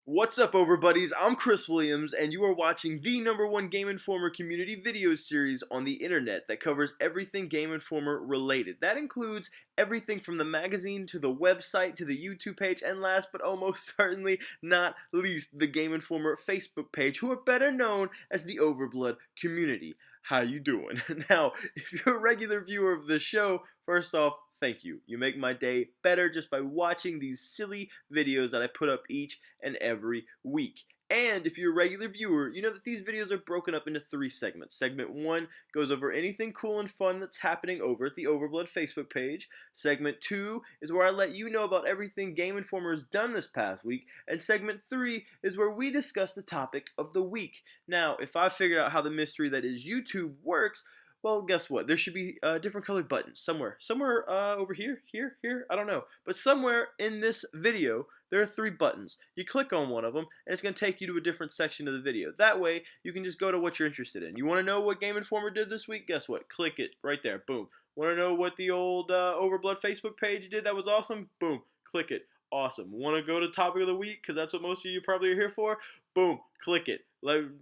What's up, Overbuddies? I'm Chris Williams, and you are watching the #1 Game Informer community video series on the internet that covers everything Game Informer related. That includes everything from the magazine to the website to the YouTube page, and last but almost certainly not least, the Game Informer Facebook page, who are better known as the Overblood community. How you doing? Now, if you're a regular viewer of the show, first off, thank you. You make my day better just by watching these silly videos that I put up each and every week. And if you're a regular viewer, you know that these videos are broken up into 3 segments. Segment 1 goes over anything cool and fun that's happening over at the Overblood Facebook page. Segment 2 is where I let you know about everything Game Informer has done this past week. And segment 3 is where we discuss the topic of the week. Now, if I figured out how the mystery that is YouTube works, well, guess what? There should be different colored buttons somewhere. Somewhere over here, here, I don't know. But somewhere in this video, there are 3 buttons. You click on one of them, and it's going to take you to a different section of the video. That way, you can just go to what you're interested in. You want to know what Game Informer did this week? Guess what? Click it right there. Boom. Want to know what the old Overblood Facebook page did that was awesome? Boom. Click it. Awesome. Want to go to topic of the week? Because that's what most of you probably are here for? Boom. Click it.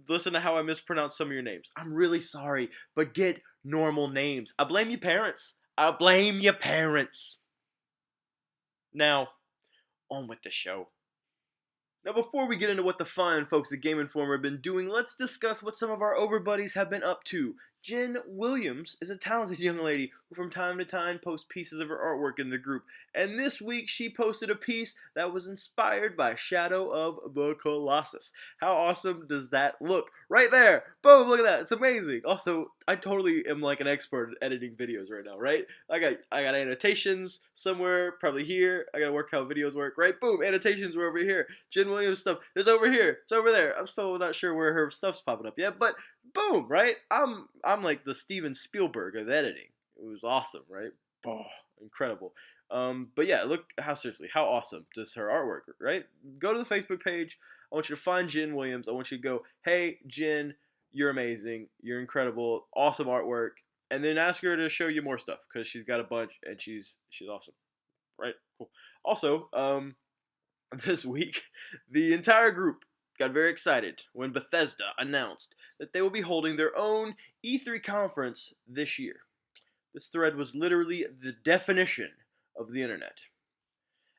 Listen to how I mispronounce some of your names. I'm really sorry, but get normal names. I blame your parents. I blame your parents. Now, on with the show. Now, before we get into what the fine folks at Game Informer have been doing, let's discuss what some of our overbuddies have been up to. Jen Williams is a talented young lady who from time to time posts pieces of her artwork in the group. And this week she posted a piece that was inspired by Shadow of the Colossus. How awesome does that look? Right there! Boom! Look at that! It's amazing! Also, I totally am like an expert at editing videos right now, right? I got annotations somewhere, probably here. I gotta work how videos work, right? Boom! Annotations were over here. Jen Williams stuff is over here. It's over there. I'm still not sure where her stuff's popping up yet, but boom, right? I'm like the Steven Spielberg of editing. It was awesome, right? Oh, incredible. But yeah, look how awesome does her artwork, right? Go to the Facebook page. I want you to find Jen Williams. I want you to go, hey, Jen, you're amazing. You're incredible. Awesome artwork. And then ask her to show you more stuff because she's got a bunch and she's awesome, right? Cool. Also, this week, the entire group got very excited when Bethesda announced that they will be holding their own E3 conference this year. This thread was literally the definition of the internet.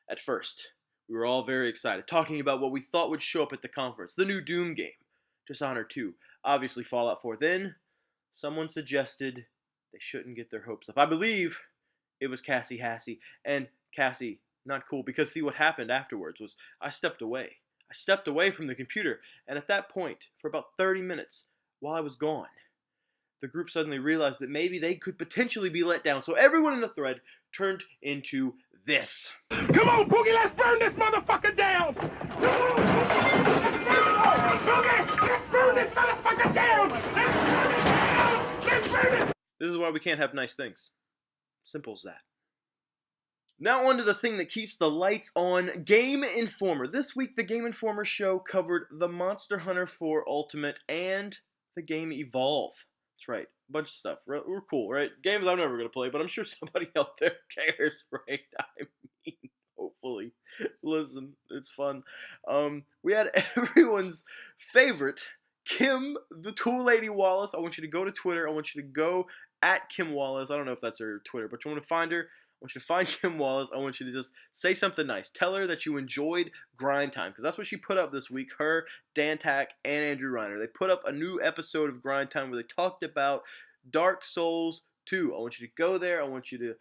At first, we were all very excited, talking about what we thought would show up at the conference. The new Doom game, Dishonored 2, obviously Fallout 4. Then, someone suggested they shouldn't get their hopes up. I believe it was Cassie Hassey. And Cassie, not cool, because see what happened afterwards was I stepped away. I stepped away from the computer, and at that point, for about 30 minutes, while I was gone, the group suddenly realized that maybe they could potentially be let down. So everyone in the thread turned into this. Come on, Boogie, let's burn this motherfucker down! Boogie, let's burn this motherfucker down! Let's burn it down! Let's burn it! This is why we can't have nice things. Simple as that. Now on to the thing that keeps the lights on, Game Informer. This week, the Game Informer show covered the Monster Hunter 4 Ultimate and the game Evolve. That's right, a bunch of stuff. We're cool, right? Games I'm never going to play, but I'm sure somebody out there cares, right? I mean, hopefully. Listen, it's fun. We had everyone's favorite, Kim, the Tool Lady Wallace. I want you to go to Twitter. I want you to go at Kim Wallace. I don't know if that's her Twitter, but you want to find her. I want you to find Kim Wallace. I want you to just say something nice. Tell her that you enjoyed Grind Time, because that's what she put up this week. Her, Dan Tack, and Andrew Reiner. They put up a new episode of Grind Time where they talked about Dark Souls 2. I want you to go there. I want you to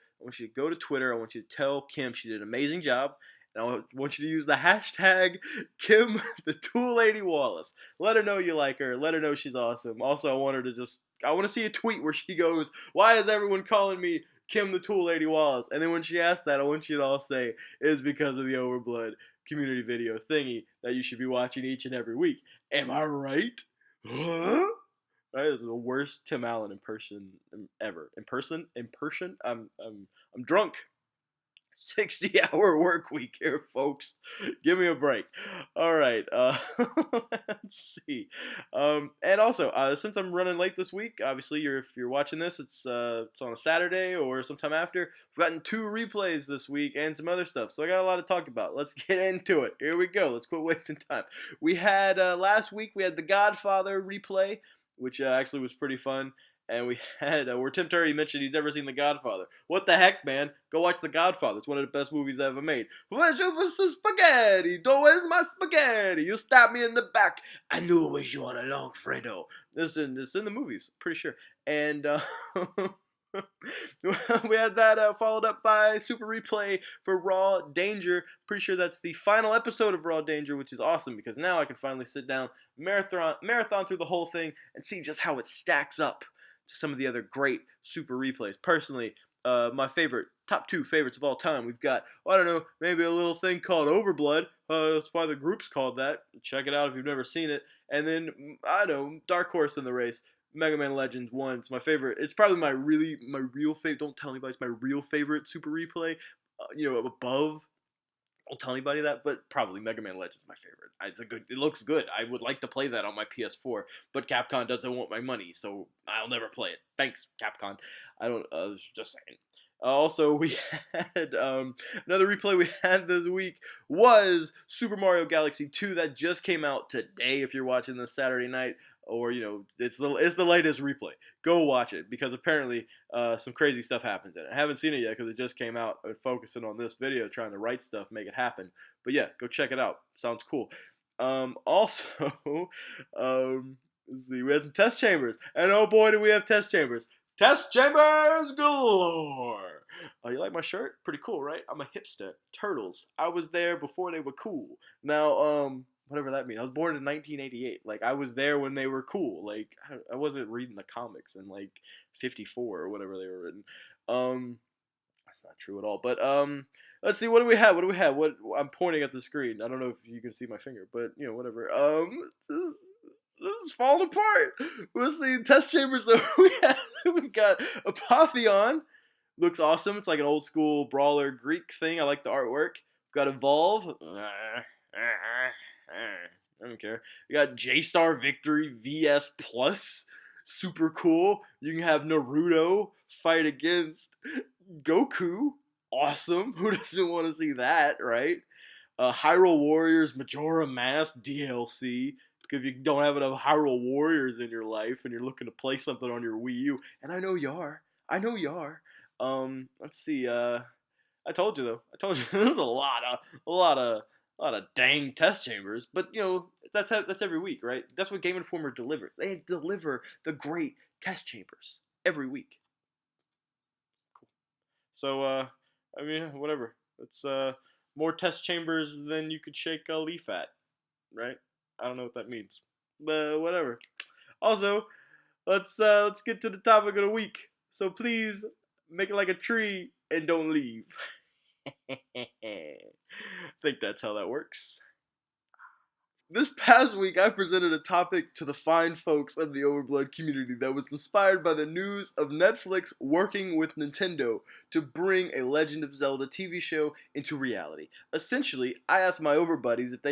go to Twitter. I want you to tell Kim she did an amazing job. And I want you to use the hashtag Kim the Tool Lady Wallace. Let her know you like her. Let her know she's awesome. Also, I want to see a tweet where she goes, "Why is everyone calling me Kim the Tool Lady Wallace?" And then when she asks that, I want you to all say, "It's because of the Overblood community video thingy that you should be watching each and every week." Am I right? Huh? Right? This is the worst Tim Allen impression ever. In person? I'm drunk. 60-hour work week here, folks. Give me a break. All right. Let's see. And also, since I'm running late this week, obviously, if you're watching this, it's on a Saturday or sometime after. We've gotten 2 replays this week and some other stuff, so I got a lot to talk about. Let's get into it. Here we go. Let's quit wasting time. We had last week we had the Godfather replay, which actually was pretty fun. And we had where Tim Curry mentioned he's never seen The Godfather. What the heck, man? Go watch The Godfather. It's one of the best movies ever made. Where's your spaghetti? Where's my spaghetti? You stabbed me in the back. I knew it was you all along, Fredo. It's in the movies, pretty sure. And we had that followed up by Super Replay for Raw Danger. Pretty sure that's the final episode of Raw Danger, which is awesome because now I can finally sit down, marathon through the whole thing, and see just how it stacks up to some of the other great Super Replays. Personally, my top 2 favorites of all time. We've got, I don't know, maybe a little thing called Overblood. That's why the group's called that. Check it out if you've never seen it. And then, I don't know, dark horse in the race, Mega Man Legends 1. It's my favorite. It's probably my real favorite. Don't tell anybody it's my real favorite Super Replay. Above. Don't tell anybody that, but probably Mega Man Legends is my favorite. It looks good. I would like to play that on my PS4, but Capcom doesn't want my money, so I'll never play it. Thanks, Capcom. I was just saying. Also, we had another replay we had this week was Super Mario Galaxy 2 that just came out today. If you're watching this Saturday night, or it's the latest replay. Go watch it because apparently some crazy stuff happens in it. I haven't seen it yet because it just came out. I'm focusing on this video, trying to write stuff, make it happen. But yeah, go check it out. Sounds cool. Also, let's see, we had some test chambers, and oh boy, do we have test chambers! Test chambers galore. Oh, you like my shirt? Pretty cool, right? I'm a hipster. Turtles. I was there before they were cool. Now, whatever that means. I was born in 1988. Like, I was there when they were cool. Like, I wasn't reading the comics in, like, 54 or whatever they were written. That's not true at all. But, let's see. What do we have? I'm pointing at the screen. I don't know if you can see my finger, but, whatever. This is falling apart. We'll see. Test chambers, though. We got Apotheon. Looks awesome. It's like an old school brawler Greek thing. I like the artwork. Got Evolve. I don't care. We got J-Star Victory VS Plus. Super cool. You can have Naruto fight against Goku. Awesome. Who doesn't want to see that, right? Hyrule Warriors Majora Mask DLC. Because if you don't have enough Hyrule Warriors in your life and you're looking to play something on your Wii U, and I know you are. Let's see. I told you though. There's a lot of dang test chambers, but that's every week, right? That's what Game Informer delivers. They deliver the great test chambers every week. Cool. So whatever. It's more test chambers than you could shake a leaf at, right? I don't know what that means, but whatever. Also, let's get to the topic of the week. So please make it like a tree and don't leave. I think that's how that works. This past week, I presented a topic to the fine folks of the Overblood community that was inspired by the news of Netflix working with Nintendo to bring a Legend of Zelda TV show into reality. Essentially, I asked my Overbuddies if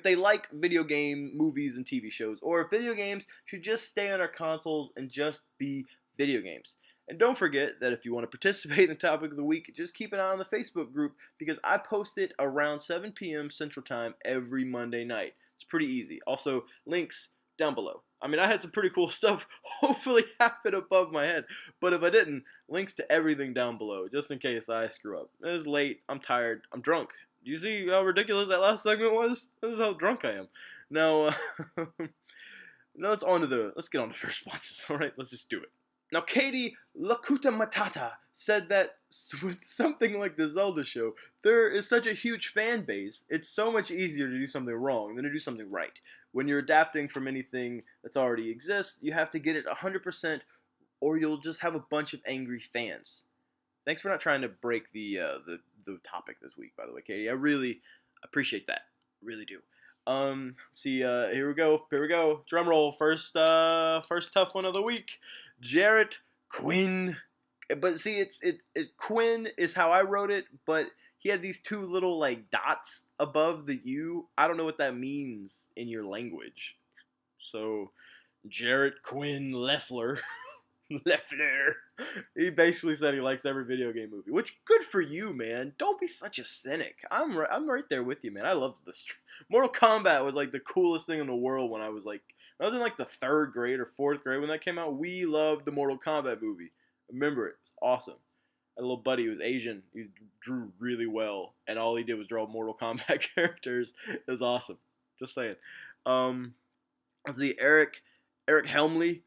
they like video game movies and TV shows, or if video games should just stay on our consoles and just be video games. And don't forget that if you want to participate in the topic of the week, just keep an eye on the Facebook group because I post it around 7 p.m. Central Time every Monday night. It's pretty easy. Also, links down below. I mean, I had some pretty cool stuff hopefully happen above my head. But if I didn't, links to everything down below, just in case I screw up. It is late. I'm tired. I'm drunk. Do you see how ridiculous that last segment was? This is how drunk I am. Now, now let's get on to the responses. All right, let's just do it. Now, Katie Lakuta Matata said that with something like the Zelda show, there is such a huge fan base, it's so much easier to do something wrong than to do something right. When you're adapting from anything that's already exists, you have to get it 100% or you'll just have a bunch of angry fans. Thanks for not trying to break the topic this week, by the way, Katie. I really appreciate that. Really do. See, here we go. Drum roll. First tough one of the week. Jarrett Quinn. But see, Quinn is how I wrote it, but he had these two little like dots above the U. I don't know what that means in your language. So Jarrett Quinn Leffler, Leffler, he basically said he likes every video game movie. Which good for you, man. Don't be such a cynic. I'm right there with you, man. I love this. Mortal Kombat was like the coolest thing in the world when I was in like the 3rd grade or 4th grade when that came out. We loved the Mortal Kombat movie. Remember it? It was awesome. A little buddy who was Asian. He drew really well, and all he did was draw Mortal Kombat characters. It was awesome. Just saying. Let's see, Eric Helmley.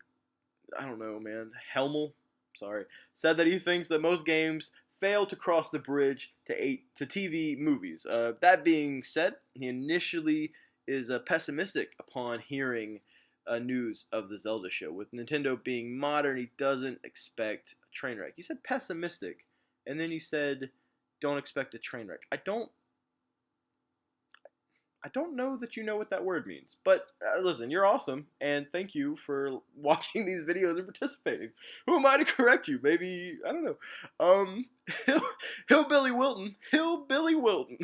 I don't know, man. Helmel, sorry, said that he thinks that most games fail to cross the bridge to TV movies. That being said, he initially is pessimistic upon hearing news of the Zelda show. With Nintendo being modern, he doesn't expect a train wreck. You said pessimistic, and then you said don't expect a train wreck. I don't know that you know what that word means, but listen, you're awesome, and thank you for watching these videos and participating. Who am I to correct you? Maybe, I don't know. Hillbilly Wilton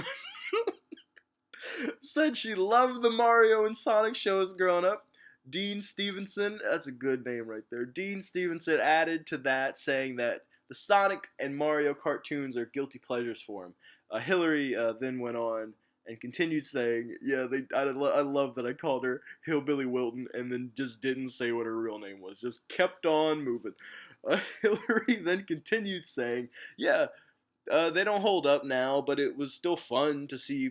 said she loved the Mario and Sonic shows growing up. Dean Stevenson, that's a good name right there. Dean Stevenson added to that, saying that the Sonic and Mario cartoons are guilty pleasures for him. Hillary then went on and continued saying, yeah, I love that I called her Hillbilly Wilton and then just didn't say what her real name was. Just kept on moving. Hillary then continued saying, yeah, they don't hold up now, but it was still fun to see,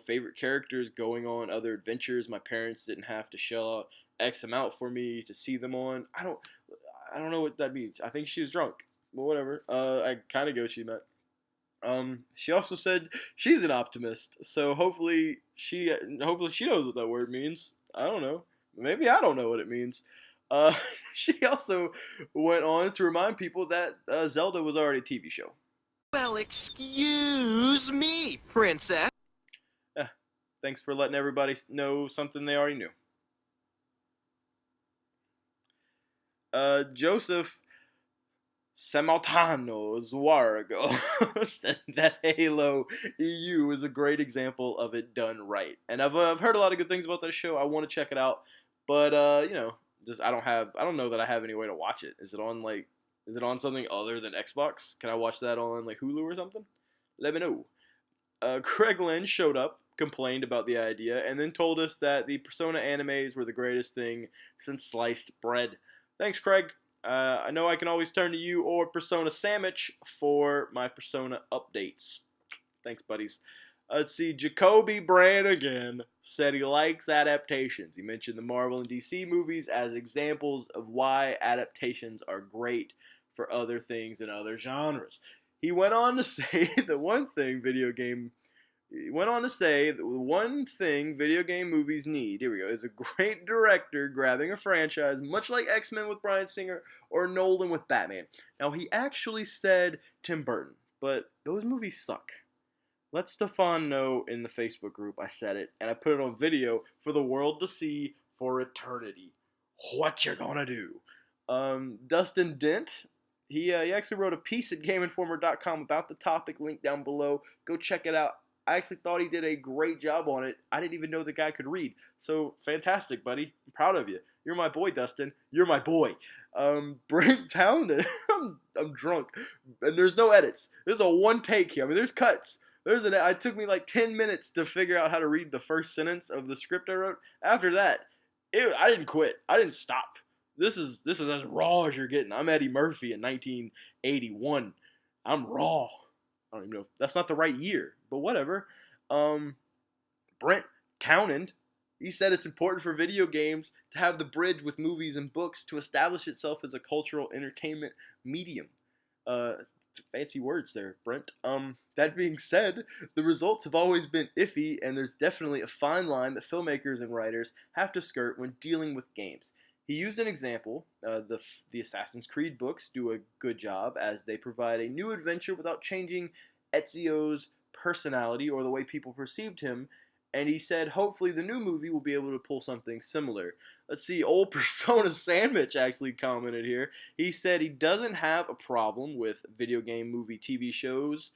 favorite characters going on other adventures. My parents didn't have to shell out X amount for me to see them on. I don't know what that means. I think she was drunk. Well, whatever. I kind of get what she meant. She also said she's an optimist, so hopefully she knows what that word means. I don't know. Maybe I don't know what it means. She also went on to remind people that Zelda was already a TV show. Well, excuse me, princess. Thanks for letting everybody know something they already knew. Joseph Samaltano Zuargo said that Halo EU is a great example of it done right, and I've heard a lot of good things about that show. I want to check it out, but just I don't know that I have any way to watch it. Is it on something other than Xbox? Can I watch that on like Hulu or something? Let me know. Craig Lynn showed up, complained about the idea, and then told us that the Persona animes were the greatest thing since sliced bread. Thanks, Craig. I know I can always turn to you or Persona Sandwich for my Persona updates. Thanks, buddies. Let's see, Jacoby Brannigan said he likes adaptations. He mentioned the Marvel and DC movies as examples of why adaptations are great for other things and other genres. He went on to say the one thing video game movies need, here we go, is a great director grabbing a franchise, much like X-Men with Bryan Singer or Nolan with Batman. Now, he actually said Tim Burton, but those movies suck. Let Stefan know in the Facebook group I said it, and I put it on video for the world to see for eternity. What you gonna do? Dustin Dent, he actually wrote a piece at GameInformer.com about the topic, link down below. Go check it out. I actually thought he did a great job on it. I didn't even know the guy could read. So, fantastic, buddy. I'm proud of you. You're my boy, Dustin. You're my boy. Brent Townend. I'm drunk. And there's no edits. There's a one take here. I mean, there's cuts. It took me like 10 minutes to figure out how to read the first sentence of the script I wrote. After that, I didn't quit. I didn't stop. This is as raw as you're getting. I'm Eddie Murphy in 1981. I'm raw. I don't even know if that's not the right year, but whatever. Brent Townend, he said it's important for video games to have the bridge with movies and books to establish itself as a cultural entertainment medium. Fancy words there, Brent. That being said, the results have always been iffy, and there's definitely a fine line that filmmakers and writers have to skirt when dealing with games. He used an example. The Assassin's Creed books do a good job as they provide a new adventure without changing Ezio's personality or the way people perceived him. And he said hopefully the new movie will be able to pull something similar. Let's see, old Persona Sandwich actually commented here. He said he doesn't have a problem with video game, movie, TV shows.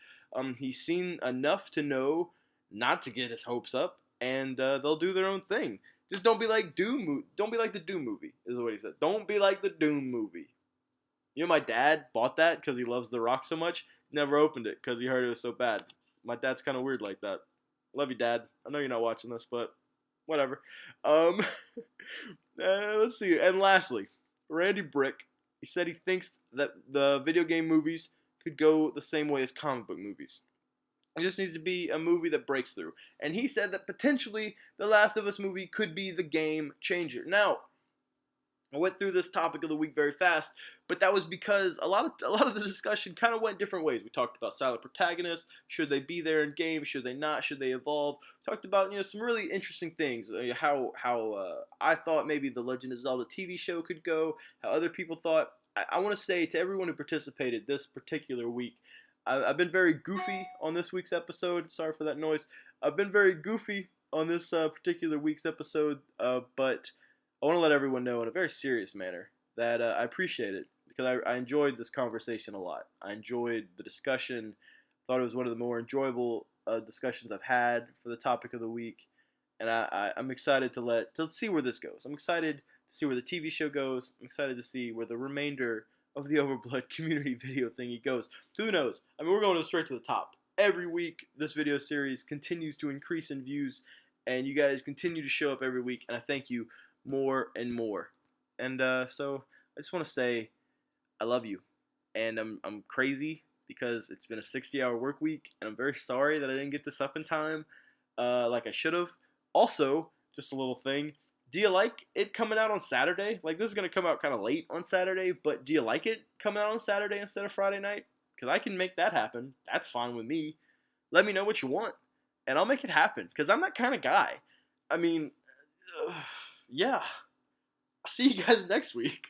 He's seen enough to know not to get his hopes up. and they'll do their own thing. Just don't be like Doom. Don't be like the Doom movie, is what he said. Don't be like the Doom movie. You know, my dad bought that because he loves The Rock so much. Never opened it because he heard it was so bad. My dad's kind of weird like that. Love you, Dad. I know you're not watching this, but whatever. Um, let's see. And lastly, Randy Brick. He said he thinks that the video game movies could go the same way as comic book movies. It just needs to be a movie that breaks through. And he said that potentially the Last of Us movie could be the game changer. Now, I went through this topic of the week very fast, but that was because a lot of the discussion kind of went different ways. We talked about silent protagonists. Should they be there in games? Should they not? Should they evolve? We talked about some really interesting things. How I thought maybe the Legend of Zelda TV show could go. How other people thought. I want to say to everyone who participated this particular week, I've been very goofy on this week's episode. Sorry for that noise. I've been very goofy on this particular week's episode, but I want to let everyone know in a very serious manner that I appreciate it because I enjoyed this conversation a lot. I enjoyed the discussion. Thought it was one of the more enjoyable discussions I've had for the topic of the week, and I'm excited to see where this goes. I'm excited to see where the TV show goes. I'm excited to see where the remainder of the Overblood community video thingy goes. Who knows? I mean, we're going straight to the top. Every week, this video series continues to increase in views, and you guys continue to show up every week, and I thank you more and more. And so I just want to say I love you, and I'm crazy because it's been a 60-hour work week, and I'm very sorry that I didn't get this up in time like I should have. Also, just a little thing. Do you like it coming out on Saturday? Like, this is going to come out kind of late on Saturday, but do you like it coming out on Saturday instead of Friday night? Because I can make that happen. That's fine with me. Let me know what you want, and I'll make it happen, because I'm that kind of guy. I mean, yeah. I'll see you guys next week.